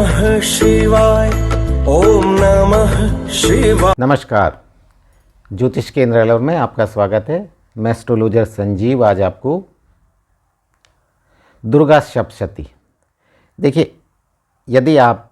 नमः शिवाय। ओम नमः शिवाय। नमस्कार, ज्योतिष केंद्र अलवर में आपका स्वागत है। मैं एस्ट्रोलॉजर संजीव आज आपको दुर्गा सप्तशती। देखिए, यदि आप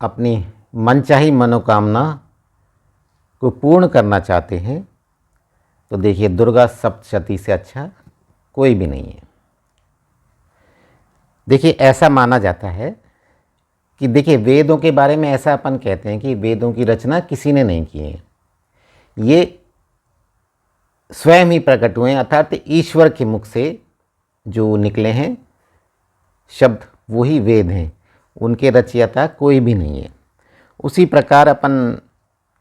अपनी मनचाही मनोकामना को पूर्ण करना चाहते हैं तो देखिए, दुर्गा सप्तशती से अच्छा कोई भी नहीं है। देखिए, ऐसा माना जाता है कि देखिए, वेदों के बारे में ऐसा अपन कहते हैं कि वेदों की रचना किसी ने नहीं की है, ये स्वयं ही प्रकट हुए हैं, अर्थात ईश्वर के मुख से जो निकले हैं शब्द वही वेद हैं, उनके रचयिता कोई भी नहीं है। उसी प्रकार अपन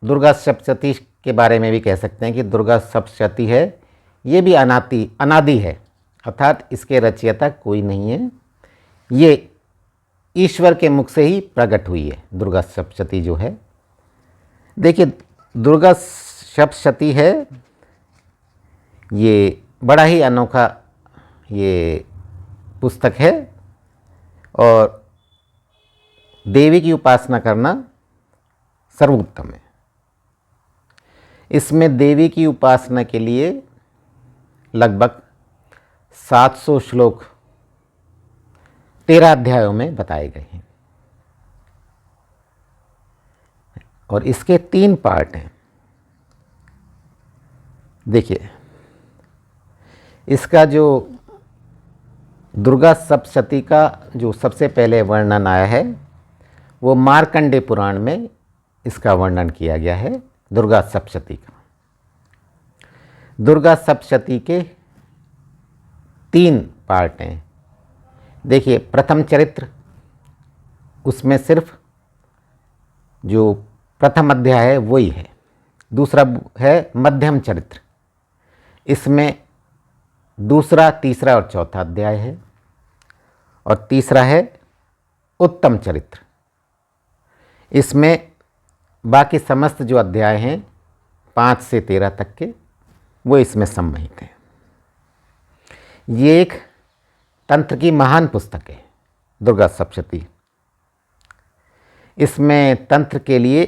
दुर्गा सप्तशती के बारे में भी कह सकते हैं कि दुर्गा सप्तशती है, ये भी अनादि है, अर्थात इसके रचयिता कोई नहीं है, ये ईश्वर के मुख से ही प्रकट हुई है दुर्गा सप्तशती जो है। देखिए, दुर्गा सप्तशती है, ये बड़ा ही अनोखा ये पुस्तक है और देवी की उपासना करना सर्वोत्तम है। इसमें देवी की उपासना के लिए लगभग 700 श्लोक 13 अध्यायों में बताए गए हैं और इसके 3 पार्ट हैं। देखिए, इसका जो दुर्गा सप्तशती का जो सबसे पहले वर्णन आया है वो मार्कंडेय पुराण में इसका वर्णन किया गया है दुर्गा सप्तशती का। दुर्गा सप्तशती के 3 पार्ट हैं। देखिए, प्रथम चरित्र, उसमें सिर्फ जो प्रथम अध्याय है वही है। दूसरा है मध्यम चरित्र, इसमें दूसरा, तीसरा और चौथा अध्याय है। और तीसरा है उत्तम चरित्र, इसमें बाकी समस्त जो अध्याय हैं 5 से 13 तक के वो इसमें सम्मिलित हैं। ये एक तंत्र की महान पुस्तक है दुर्गा सप्तशती। इसमें तंत्र के लिए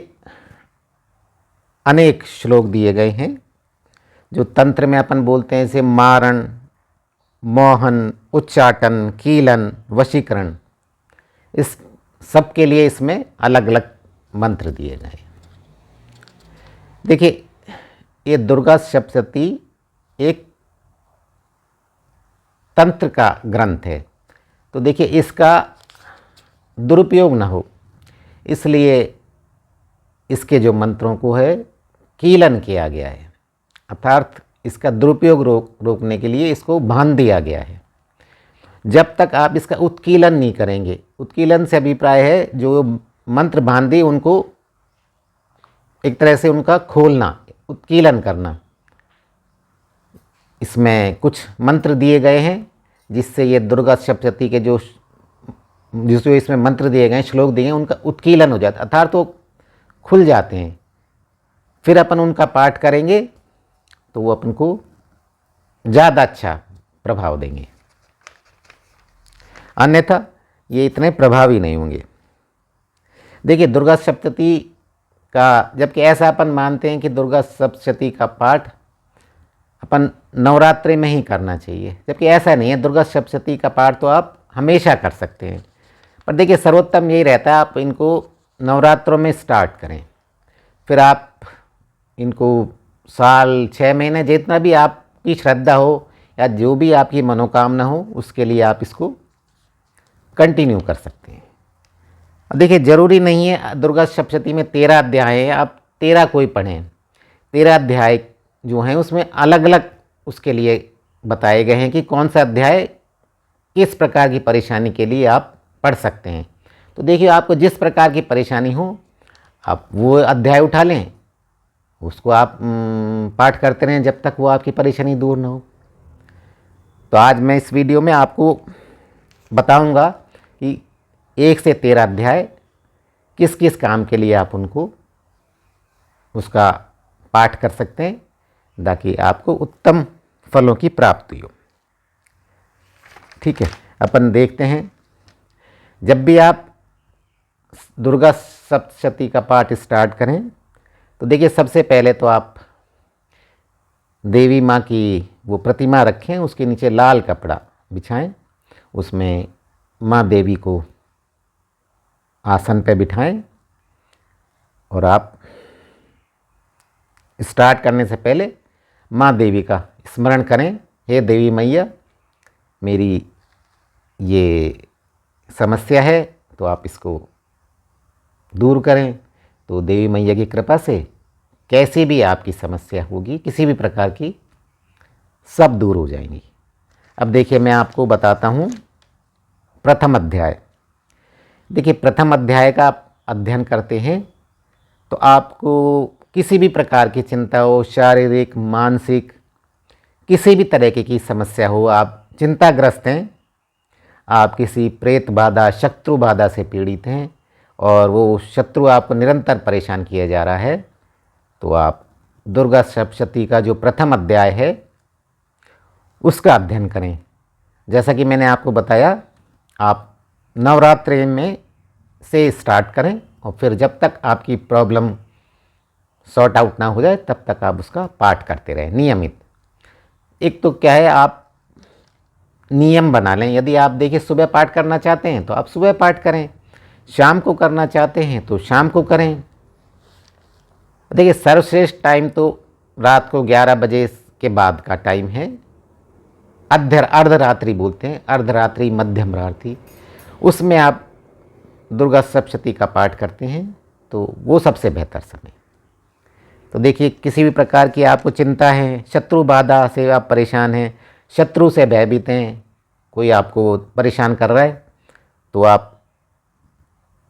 अनेक श्लोक दिए गए हैं। जो तंत्र में अपन बोलते हैं जैसे मारण, मोहन, उच्चाटन, कीलन, वशीकरण, इस सब के लिए इसमें अलग अलग मंत्र दिए गए। देखिए, ये दुर्गा सप्तशती एक तंत्र का ग्रंथ है, तो देखिए इसका दुरुपयोग ना हो इसलिए इसके जो मंत्रों को है कीलन किया गया है, अर्थात इसका दुरुपयोग रोकने के लिए इसको बांध दिया गया है। जब तक आप इसका उत्कीलन नहीं करेंगे, उत्कीलन से अभिप्राय है जो मंत्र बांधी उनको एक तरह से उनका खोलना, उत्कीलन करना। इसमें कुछ मंत्र दिए गए हैं जिससे ये दुर्गा सप्तशती के जो इसमें मंत्र दिए गए हैं, श्लोक दिए हैं, उनका उत्कीलन हो जाता है, अर्थात तो खुल जाते हैं। फिर अपन उनका पाठ करेंगे तो वो अपन को ज़्यादा अच्छा प्रभाव देंगे, अन्यथा ये इतने प्रभावी नहीं होंगे। देखिए, दुर्गा सप्तशती का, जबकि ऐसा अपन मानते हैं कि दुर्गा सप्तशती का पाठ अपन नवरात्रि में ही करना चाहिए, जबकि ऐसा नहीं है। दुर्गा सप्तशती का पाठ तो आप हमेशा कर सकते हैं, पर देखिए सर्वोत्तम यही रहता है आप इनको नवरात्रों में स्टार्ट करें, फिर आप इनको साल 6 महीने जितना भी आपकी श्रद्धा हो या जो भी आपकी मनोकामना हो उसके लिए आप इसको कंटिन्यू कर सकते हैं। देखिए, ज़रूरी नहीं है दुर्गा सप्तशती में 13 अध्याय हैं, आप 13 कोई पढ़ें। 13 अध्याय जो हैं उसमें अलग अलग उसके लिए बताए गए हैं कि कौन सा अध्याय किस प्रकार की परेशानी के लिए आप पढ़ सकते हैं। तो देखिए, आपको जिस प्रकार की परेशानी हो आप वो अध्याय उठा लें, उसको आप पाठ करते रहें जब तक वो आपकी परेशानी दूर ना हो। तो आज मैं इस वीडियो में आपको बताऊंगा कि 1 से 13 अध्याय किस किस काम के लिए आप उनको उसका पाठ कर सकते हैं ताकि आपको उत्तम फलों की प्राप्ति हो। ठीक है, अपन देखते हैं, जब भी आप दुर्गा सप्तशती का पाठ स्टार्ट करें तो देखिए सबसे पहले तो आप देवी माँ की वो प्रतिमा रखें, उसके नीचे लाल कपड़ा बिछाएं, उसमें माँ देवी को आसन पे बिठाएं और आप स्टार्ट करने से पहले माँ देवी का स्मरण करें। हे देवी मैया, मेरी ये समस्या है तो आप इसको दूर करें। तो देवी मैया की कृपा से कैसी भी आपकी समस्या होगी, किसी भी प्रकार की, सब दूर हो जाएंगी। अब देखिए मैं आपको बताता हूँ प्रथम अध्याय। देखिए प्रथम अध्याय का आप अध्ययन करते हैं तो आपको किसी भी प्रकार की चिंता हो, शारीरिक, मानसिक, किसी भी तरह की समस्या हो, आप चिंताग्रस्त हैं, आप किसी प्रेत बाधा, शत्रु बाधा से पीड़ित हैं और वो शत्रु आपको निरंतर परेशान किया जा रहा है, तो आप दुर्गा सप्तशती का जो प्रथम अध्याय है उसका अध्ययन करें। जैसा कि मैंने आपको बताया, आप नवरात्रि में से स्टार्ट करें और फिर जब तक आपकी प्रॉब्लम सॉर्ट आउट ना हो जाए तब तक आप उसका पाठ करते रहें नियमित। एक तो क्या है, आप नियम बना लें। यदि आप देखिए सुबह पाठ करना चाहते हैं तो आप सुबह पाठ करें, शाम को करना चाहते हैं तो शाम को करें। देखिए सर्वश्रेष्ठ टाइम तो रात को 11 बजे के बाद का टाइम है। अर्धरात्रि बोलते हैं, अर्धरात्रि मध्यम रात्रि, उसमें आप दुर्गा सप्तशती का पाठ करते हैं तो वो सबसे बेहतर समय। तो देखिए किसी भी प्रकार की आपको चिंता है, शत्रु बाधा से आप परेशान हैं, शत्रु से भयभीत हैं, कोई आपको परेशान कर रहा है, तो आप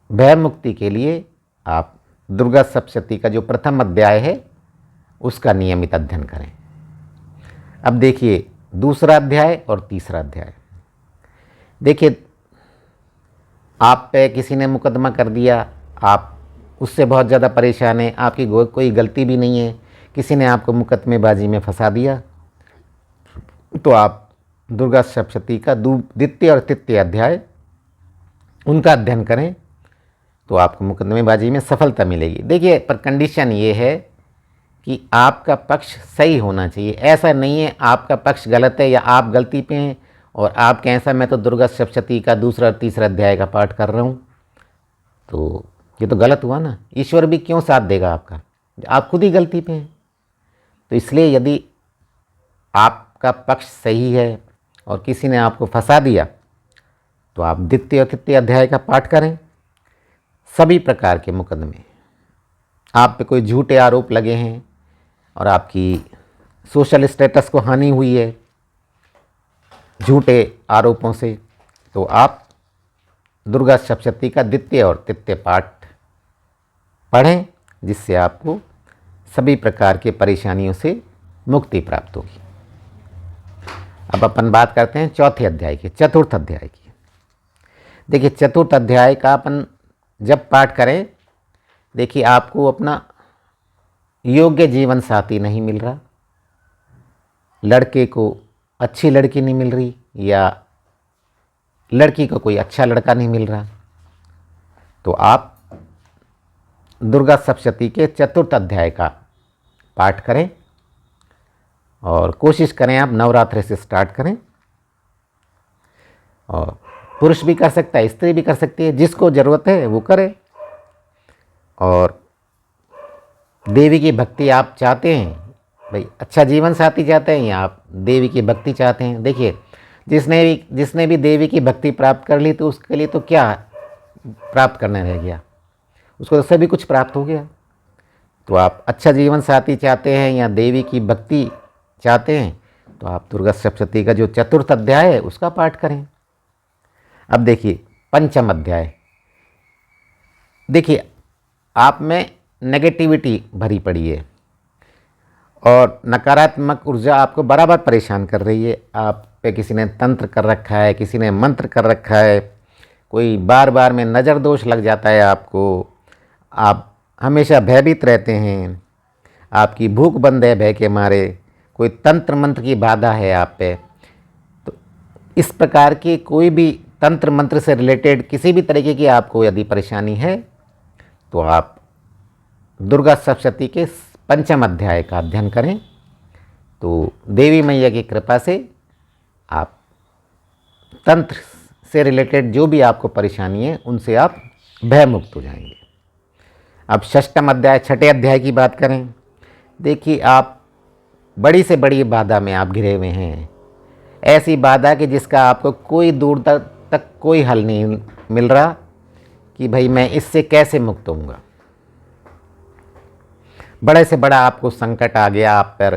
भय मुक्ति के लिए आप दुर्गा सप्तशती का जो प्रथम अध्याय है उसका नियमित अध्ययन करें। अब देखिए दूसरा अध्याय और तीसरा अध्याय। देखिए आप पे किसी ने मुकदमा कर दिया, आप उससे बहुत ज़्यादा परेशान हैं, आपकी कोई गलती भी नहीं है, किसी ने आपको मुकदमेबाजी में फंसा दिया, तो आप दुर्गा सप्तशती का द्वितीय और तृतीय अध्याय उनका अध्ययन करें तो आपको मुकदमेबाजी में सफलता मिलेगी। देखिए पर कंडीशन ये है कि आपका पक्ष सही होना चाहिए। ऐसा नहीं है आपका पक्ष गलत है या आप गलती पे हैं और आप कहें ऐसा मैं तो दुर्गा सप्तशती का दूसरा और तीसरा अध्याय का पाठ कर रहा हूँ, तो ये तो गलत हुआ ना। ईश्वर भी क्यों साथ देगा आपका, आप खुद ही गलती पे हैं। तो इसलिए यदि आपका पक्ष सही है और किसी ने आपको फंसा दिया तो आप द्वितीय और तृतीय अध्याय का पाठ करें। सभी प्रकार के मुकदमे, आप पे कोई झूठे आरोप लगे हैं और आपकी सोशल स्टेटस को हानि हुई है झूठे आरोपों से, तो आप दुर्गा सप्तशती का द्वितीय और तृतीय पाठ पढ़ें, जिससे आपको सभी प्रकार के परेशानियों से मुक्ति प्राप्त होगी। अब अपन बात करते हैं चौथे अध्याय की, चतुर्थ अध्याय की। देखिए चतुर्थ अध्याय का अपन जब पाठ करें, देखिए आपको अपना योग्य जीवन साथी नहीं मिल रहा, लड़के को अच्छी लड़की नहीं मिल रही या लड़की को कोई अच्छा लड़का नहीं मिल रहा, तो आप दुर्गा सप्तशती के चतुर्थ अध्याय का पाठ करें और कोशिश करें आप नवरात्रि से स्टार्ट करें। और पुरुष भी कर सकता है, स्त्री भी कर सकती है, जिसको ज़रूरत है वो करे। और देवी की भक्ति आप चाहते हैं, भाई अच्छा जीवन साथी चाहते हैं या आप देवी की भक्ति चाहते हैं, देखिए जिसने भी देवी की भक्ति प्राप्त कर ली तो उसके लिए तो क्या प्राप्त करना रह गया, उसको तो सभी कुछ प्राप्त हो गया। तो आप अच्छा जीवन साथी चाहते हैं या देवी की भक्ति चाहते हैं तो आप दुर्गा सप्तशती का जो चतुर्थ अध्याय है उसका पाठ करें। अब देखिए पंचम अध्याय। देखिए आप में नेगेटिविटी भरी पड़ी है और नकारात्मक ऊर्जा आपको बराबर परेशान कर रही है। आप पे किसी ने तंत्र कर रखा है, किसी ने मंत्र कर रखा है, कोई बार बार में नज़र दोष लग जाता है आपको, आप हमेशा भयभीत रहते हैं, आपकी भूख बंद है भय के मारे, कोई तंत्र मंत्र की बाधा है आप पे। तो इस प्रकार की कोई भी तंत्र मंत्र से रिलेटेड किसी भी तरीके की आपको यदि परेशानी है तो आप दुर्गा सप्तशती के पंचम अध्याय का अध्ययन करें, तो देवी मैया की कृपा से आप तंत्र से रिलेटेड जो भी आपको परेशानी है उनसे आप भयमुक्त हो जाएंगे। अब षष्ठम अध्याय, छठे अध्याय की बात करें। देखिए, आप बड़ी से बड़ी बाधा में आप घिरे हुए हैं, ऐसी बाधा कि जिसका आपको कोई दूर तक कोई हल नहीं मिल रहा कि भाई मैं इससे कैसे मुक्त होऊंगा। बड़े से बड़ा आपको संकट आ गया, आप पर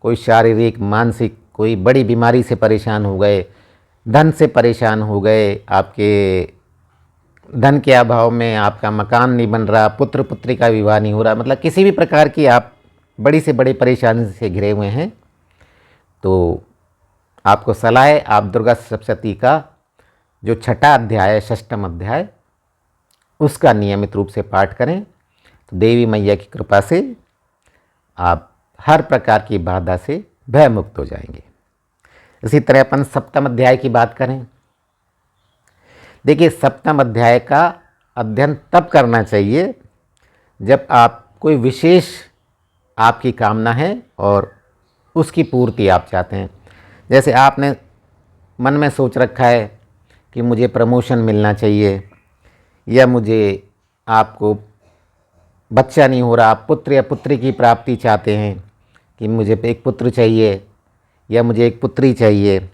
कोई शारीरिक मानसिक कोई बड़ी बीमारी से परेशान हो गए, धन से परेशान हो गए, आपके धन के अभाव में आपका मकान नहीं बन रहा, पुत्र पुत्री का विवाह नहीं हो रहा, मतलब किसी भी प्रकार की आप बड़ी से बड़ी परेशानी से घिरे हुए हैं, तो आपको सलाह है आप दुर्गा सप्तशती का जो छठा अध्याय है, षष्ठम अध्याय, उसका नियमित रूप से पाठ करें। तो देवी मैया की कृपा से आप हर प्रकार की बाधा से भयमुक्त हो जाएंगे। इसी तरह अपन सप्तम अध्याय की बात करें। देखिए, सप्तम अध्याय का अध्ययन तब करना चाहिए जब आप कोई विशेष आपकी कामना है और उसकी पूर्ति आप चाहते हैं। जैसे आपने मन में सोच रखा है कि मुझे प्रमोशन मिलना चाहिए, या मुझे आपको बच्चा नहीं हो रहा, आप पुत्र या पुत्री की प्राप्ति चाहते हैं कि मुझे एक पुत्र चाहिए या मुझे एक पुत्री चाहिए,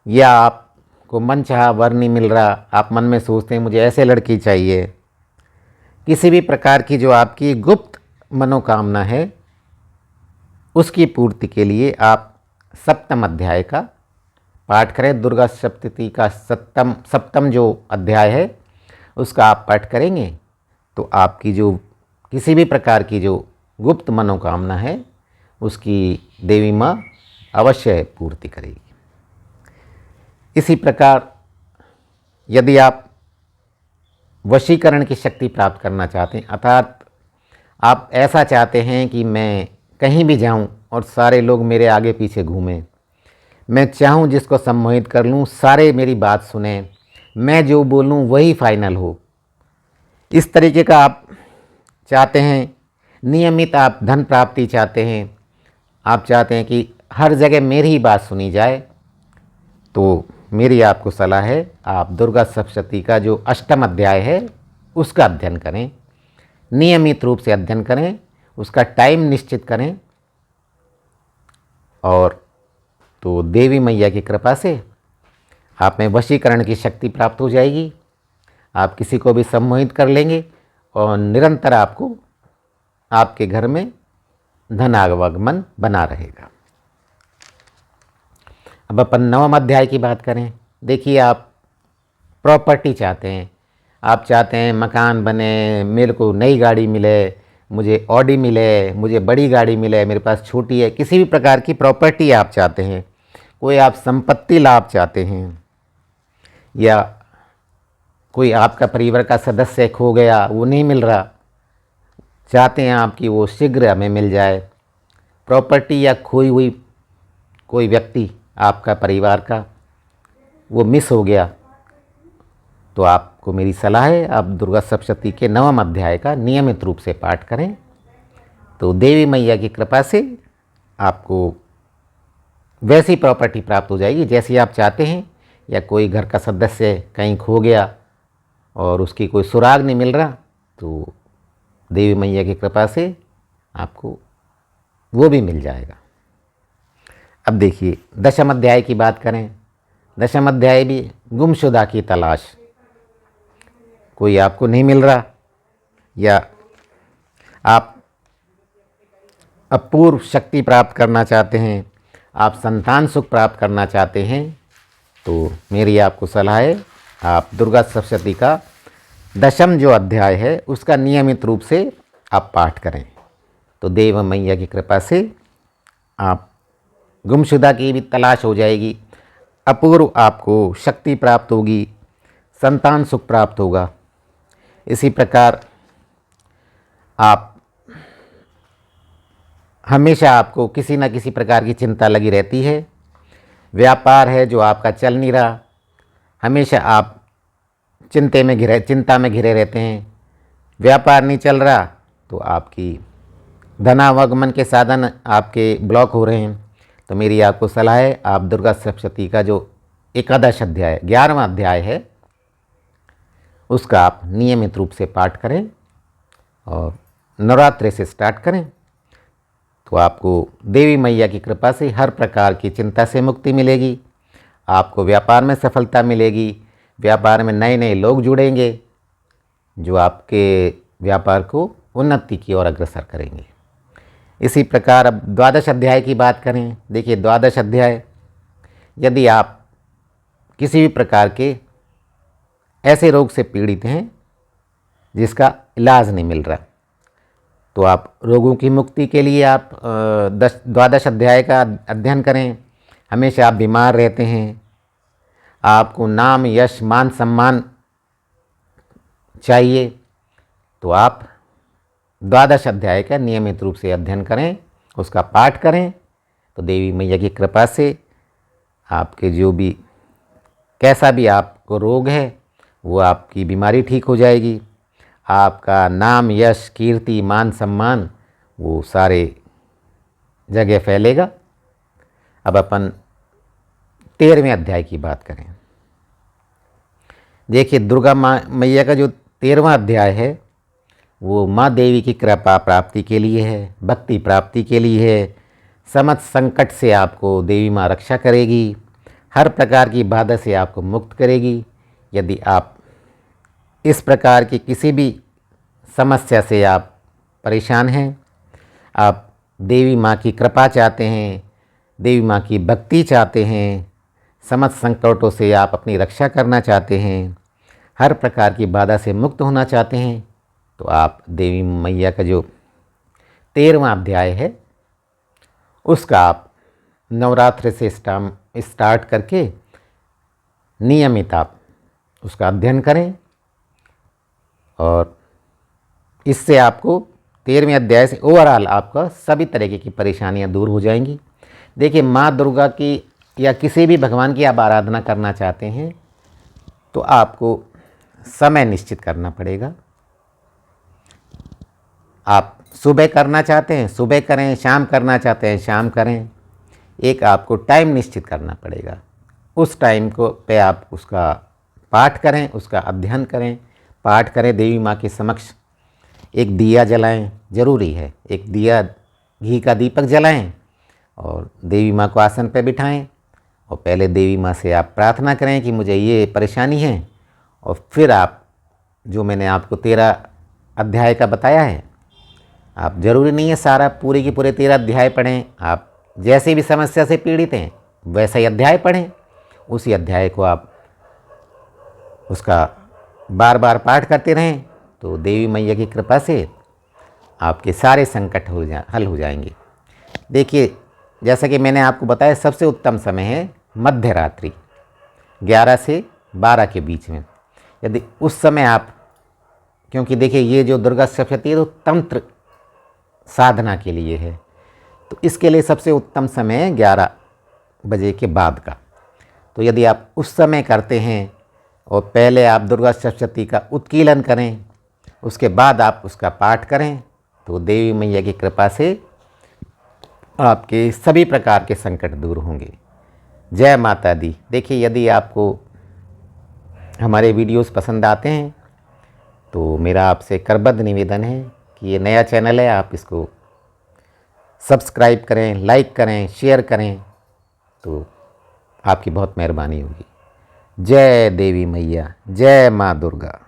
या आपको मनचाहा वर नहीं मिल रहा, आप मन में सोचते हैं मुझे ऐसे लड़की चाहिए। किसी भी प्रकार की जो आपकी गुप्त मनोकामना है उसकी पूर्ति के लिए आप सप्तम अध्याय का पाठ करें। दुर्गा सप्तशती का सप्तम जो अध्याय है उसका आप पाठ करेंगे तो आपकी जो किसी भी प्रकार की जो गुप्त मनोकामना है उसकी देवी माँ अवश्य पूर्ति करेगी। इसी प्रकार यदि आप वशीकरण की शक्ति प्राप्त करना चाहते हैं, अर्थात आप ऐसा चाहते हैं कि मैं कहीं भी जाऊं और सारे लोग मेरे आगे पीछे घूमें, मैं चाहूं जिसको सम्मोहित कर लूं, सारे मेरी बात सुने, मैं जो बोलूं वही फाइनल हो, इस तरीके का आप चाहते हैं। नियमित आप धन प्राप्ति चाहते हैं, आप चाहते हैं कि हर जगह मेरी ही बात सुनी जाए, तो मेरी आपको सलाह है आप दुर्गा सप्तशती का जो अष्टम अध्याय है उसका अध्ययन करें, नियमित रूप से अध्ययन करें, उसका टाइम निश्चित करें, और तो देवी मैया की कृपा से आप में वशीकरण की शक्ति प्राप्त हो जाएगी। आप किसी को भी सम्मोहित कर लेंगे और निरंतर आपको आपके घर में धन आगमन बना रहेगा। अब अपन नवम अध्याय की बात करें। देखिए, आप प्रॉपर्टी चाहते हैं, आप चाहते हैं मकान बने, मेरे को नई गाड़ी मिले, मुझे ऑडी मिले, मुझे बड़ी गाड़ी मिले, मेरे पास छोटी है, किसी भी प्रकार की प्रॉपर्टी आप चाहते हैं, कोई आप संपत्ति लाभ चाहते हैं, या कोई आपका परिवार का सदस्य खो गया वो नहीं मिल रहा, चाहते हैं आपकी वो शीघ्र हमें मिल जाए। प्रॉपर्टी या खोई हुई कोई व्यक्ति आपका परिवार का वो मिस हो गया, तो आपको मेरी सलाह है आप दुर्गा सप्तशती के नवम अध्याय का नियमित रूप से पाठ करें, तो देवी मैया की कृपा से आपको वैसी प्रॉपर्टी प्राप्त हो जाएगी जैसी आप चाहते हैं। या कोई घर का सदस्य कहीं खो गया और उसकी कोई सुराग नहीं मिल रहा, तो देवी मैया की कृपा से आपको वो भी मिल जाएगा। अब देखिए, दशम अध्याय की बात करें। दशम अध्याय भी गुमशुदा की तलाश, कोई आपको नहीं मिल रहा, या आप अपूर्व शक्ति प्राप्त करना चाहते हैं, आप संतान सुख प्राप्त करना चाहते हैं, तो मेरी आपको सलाह है आप दुर्गा सप्तशती का दशम जो अध्याय है उसका नियमित रूप से आप पाठ करें, तो देव मैया की कृपा से आप गुमशुदा की भी तलाश हो जाएगी, अपूर्व आपको शक्ति प्राप्त होगी, संतान सुख प्राप्त होगा। इसी प्रकार आप हमेशा आपको किसी न किसी प्रकार की चिंता लगी रहती है, व्यापार है जो आपका चल नहीं रहा, हमेशा आप चिंता में घिरे रहते हैं, व्यापार नहीं चल रहा तो आपकी धनावागमन के साधन आपके ब्लॉक हो रहे हैं, तो मेरी आपको सलाह है आप दुर्गा सप्तशती का जो एकादश अध्याय 11वां अध्याय है उसका आप नियमित रूप से पाठ करें और नवरात्रि से स्टार्ट करें, तो आपको देवी मैया की कृपा से हर प्रकार की चिंता से मुक्ति मिलेगी, आपको व्यापार में सफलता मिलेगी, व्यापार में नए नए लोग जुड़ेंगे जो आपके व्यापार को उन्नति की ओर अग्रसर करेंगे। इसी प्रकार अब द्वादश अध्याय की बात करें। देखिए द्वादश अध्याय, यदि आप किसी भी प्रकार के ऐसे रोग से पीड़ित हैं जिसका इलाज नहीं मिल रहा, तो आप रोगों की मुक्ति के लिए आप द्वादश अध्याय का अध्ययन करें। हमेशा आप बीमार रहते हैं, आपको नाम यश मान सम्मान चाहिए, तो आप द्वादश अध्याय का नियमित रूप से अध्ययन करें, उसका पाठ करें, तो देवी मैया की कृपा से आपके जो भी कैसा भी आपको रोग है वो आपकी बीमारी ठीक हो जाएगी, आपका नाम यश कीर्ति मान सम्मान वो सारे जगह फैलेगा। अब अपन 13वें अध्याय की बात करें। देखिए दुर्गा मैया का जो 13वां अध्याय है वो माँ देवी की कृपा प्राप्ति के लिए है, भक्ति प्राप्ति के लिए है। समस्त संकट से आपको देवी माँ रक्षा करेगी, हर प्रकार की बाधा से आपको मुक्त करेगी। यदि आप इस प्रकार की किसी भी समस्या से आप परेशान हैं, आप देवी माँ की कृपा चाहते हैं, देवी माँ की भक्ति चाहते हैं, समस्त संकटों से आप अपनी रक्षा करना चाहते हैं, हर प्रकार की बाधा से मुक्त होना चाहते हैं, तो आप देवी मैया का जो 13वां अध्याय है उसका आप नवरात्रि से स्टार्ट करके नियमित आप उसका अध्ययन करें, और इससे आपको 13वें अध्याय से ओवरऑल आपका सभी तरीके की परेशानियां दूर हो जाएंगी। देखिए माँ दुर्गा की या किसी भी भगवान की आप आराधना करना चाहते हैं तो आपको समय निश्चित करना पड़ेगा। आप सुबह करना चाहते हैं सुबह करें, शाम करना चाहते हैं शाम करें, एक आपको टाइम निश्चित करना पड़ेगा। उस टाइम को पे आप उसका पाठ करें, उसका अध्ययन करें, पाठ करें, देवी माँ के समक्ष एक दिया जलाएं, ज़रूरी है एक दिया घी का दीपक जलाएं और देवी माँ को आसन पर बिठाएं और पहले देवी माँ से आप प्रार्थना करें कि मुझे ये परेशानी है, और फिर आप जो मैंने आपको 13 अध्याय का बताया है, आप ज़रूरी नहीं है सारा पूरे के पूरे 13 अध्याय पढ़ें, आप जैसे भी समस्या से पीड़ित हैं वैसा ही अध्याय पढ़ें, उसी अध्याय को आप उसका बार बार पाठ करते रहें, तो देवी मैया की कृपा से आपके सारे संकट हल हो जाएंगे। देखिए जैसा कि मैंने आपको बताया सबसे उत्तम समय है मध्य रात्रि 11 से 12 के बीच में। यदि उस समय आप, क्योंकि देखिए ये जो दुर्गा सप्तशती है तो तंत्र साधना के लिए है, तो इसके लिए सबसे उत्तम समय है 11 बजे के बाद का। तो यदि आप उस समय करते हैं और पहले आप दुर्गा सप्तशती का उत्कीलन करें, उसके बाद आप उसका पाठ करें, तो देवी मैया की कृपा से आपके सभी प्रकार के संकट दूर होंगे। जय माता दी। देखिए यदि आपको हमारे वीडियोस पसंद आते हैं तो मेरा आपसे करबद्ध निवेदन है कि ये नया चैनल है, आप इसको सब्सक्राइब करें, लाइक करें, शेयर करें, तो आपकी बहुत मेहरबानी होगी। जय देवी मैया, जय माँ दुर्गा।